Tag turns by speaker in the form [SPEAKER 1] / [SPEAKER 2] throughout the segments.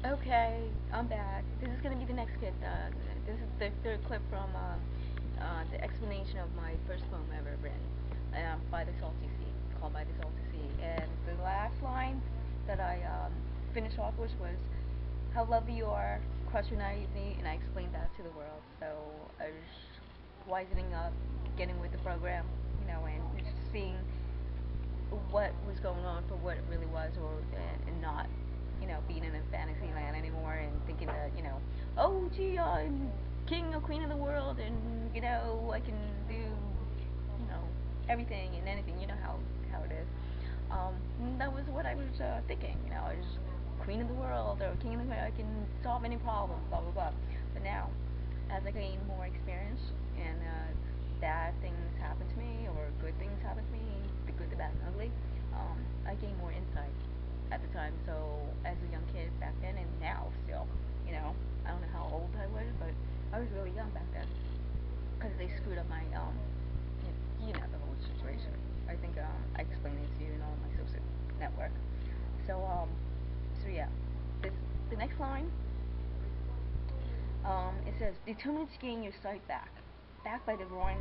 [SPEAKER 1] Okay, I'm back. This is gonna be the next skit. This is the third clip from the explanation of my first poem ever written, by the Salty Sea, called By the Salty Sea. And the last line that I finished off with was, "How lovely you are, crush your naivety," and I explained that to the world. So I was wisening up, getting with the program, and just seeing what was going on for what it really was, and not, being in a fantasy land anymore and thinking that, oh gee, I'm king or queen of the world, and I can do, everything and anything. You know how it is. That was what I was thinking. I was queen of the world or king of the world. I can solve any problem. Blah blah blah. But now, as I gain more experience and bad things happen to me or good things happen to me, the good, the bad, and ugly, I gain more insight at the time. So as a young kid back then, and now still, I don't know how old I was, but I was really young back then because they screwed up my the whole situation. I think I explained it to you in all my social network. So yeah, this the next line. It says, determined to gain your sight back, back by the roaring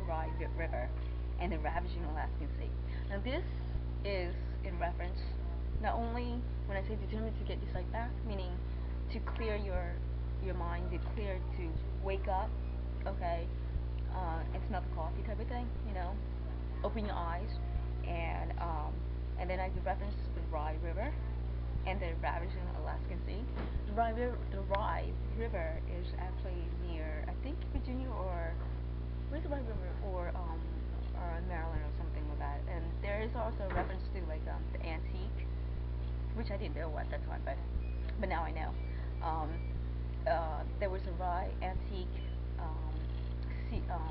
[SPEAKER 1] river and the ravaging Alaskan sea. Now this is in reference, not only when I say determined to get your sight back, meaning to clear your mind, to clear, to wake up, okay, and smell the coffee type of thing, open your eyes, and then I could reference the Rye River and the ravaging Alaskan Sea. The Rye River is actually near, I think, Virginia, or where's the Rye River, or Maryland or something like that. And there is also a reference to like the antique, which I didn't know at that time, but now I know. Um, there was a Rye antique,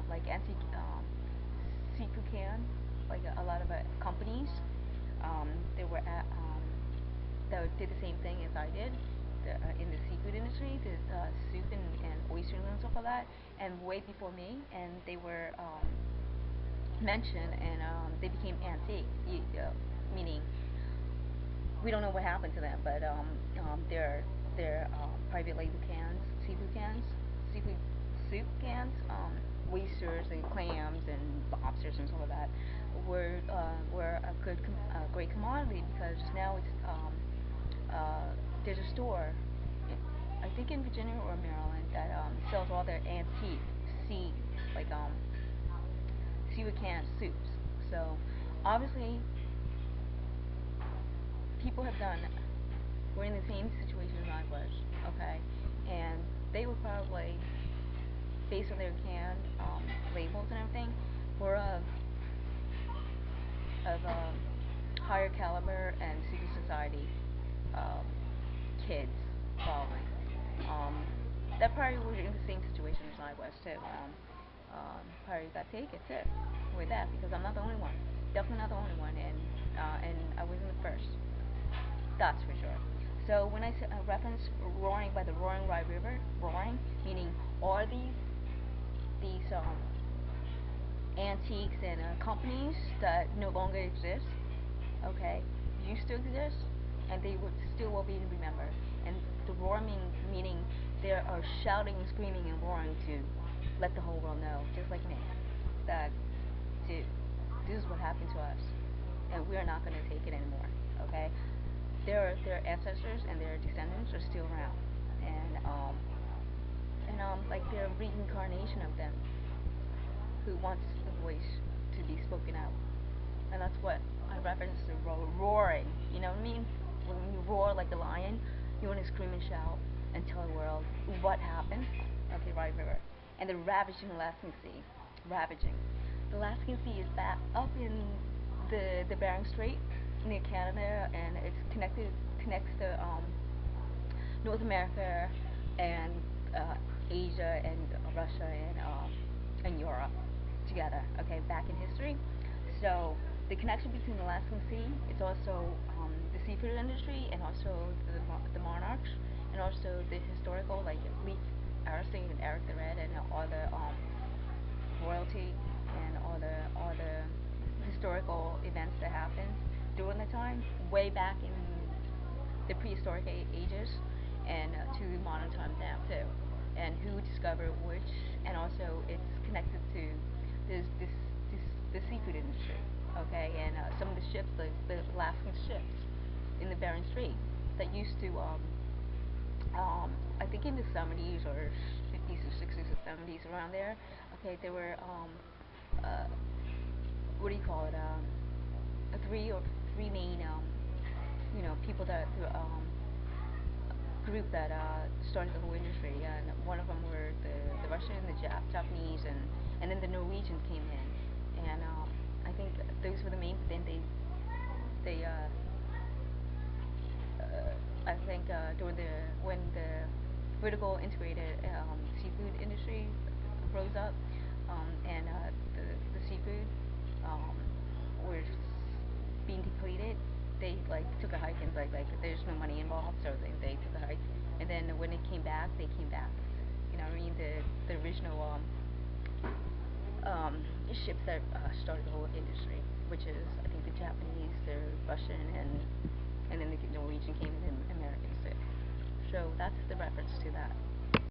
[SPEAKER 1] like antique seafood can, like a lot of companies. They were at that did the same thing as I did, in the seafood industry, the soup and oysters and stuff like that, and way before me, and they were mentioned, and they became antique, meaning we don't know what happened to them, but they're private label cans, seafood cans, seafood soup cans, oysters and clams and lobsters and stuff like that were a great commodity, because now it's there's a store, I think in Virginia or Maryland, that sells all their antique sea like seafood canned soups. So obviously people have done were in the same situation as I was, okay, and they were probably, based on their canned labels and everything, were of higher caliber and secret society um, kids, probably. Um, that probably was in the same situation as I was too. Probably got taken too with that, because I'm not the only one. Definitely not the only one, and I wasn't the first. That's for sure. So when I reference roaring by the roaring Rye River, roaring meaning all these antiques and companies that no longer exist, okay, used to exist, and they would still will be remembered. And the roaring meaning they are shouting, screaming, and roaring to let the whole world know, just like me, that this is what happened to us, and we are not going to take it anymore. Okay, their ancestors and their descendants are still around, and like their reincarnation of them, who wants the voice to be spoken out. And that's what I reference the roaring. You know what I mean? When you roar like a lion, you want to scream and shout and tell the world what happened. Okay, right, river. And the ravaging Alaskan Sea, ravaging. The Alaskan Sea is back up in the Bering Strait near Canada, and it's connects to North America and Asia and Russia and Europe together. Okay, back in history. So the connection between the Alaskan Sea, it's also the seafood industry, and also the monarchs, and also the historical, like Leif Erikson and Eric the Red, and all the royalty, and all the historical events that happened during the time, way back in the prehistoric ages, and to modern times now too, and who discovered which, and also it's connected to the seafood industry, okay, and some of the ships, the Alaskan ships in the Bering Strait that used to I think in the 70s or 50s or 60s or 70s around there, okay, there were what do you call it, three main people that group that started the whole industry, and one of them were the Russian, the Japanese, and then the Norwegians came in, and I think those were the main. Then they I think during when the vertical integrated seafood industry rose up, and the seafood was being depleted, they like took a hike, and like there's no money involved, so they took a hike, and then when they came back, you know what I mean, the original ships that started the whole industry, which is I think the Japanese, the Russian, and then the Norwegian came in, and Americans too. So that's the reference to that.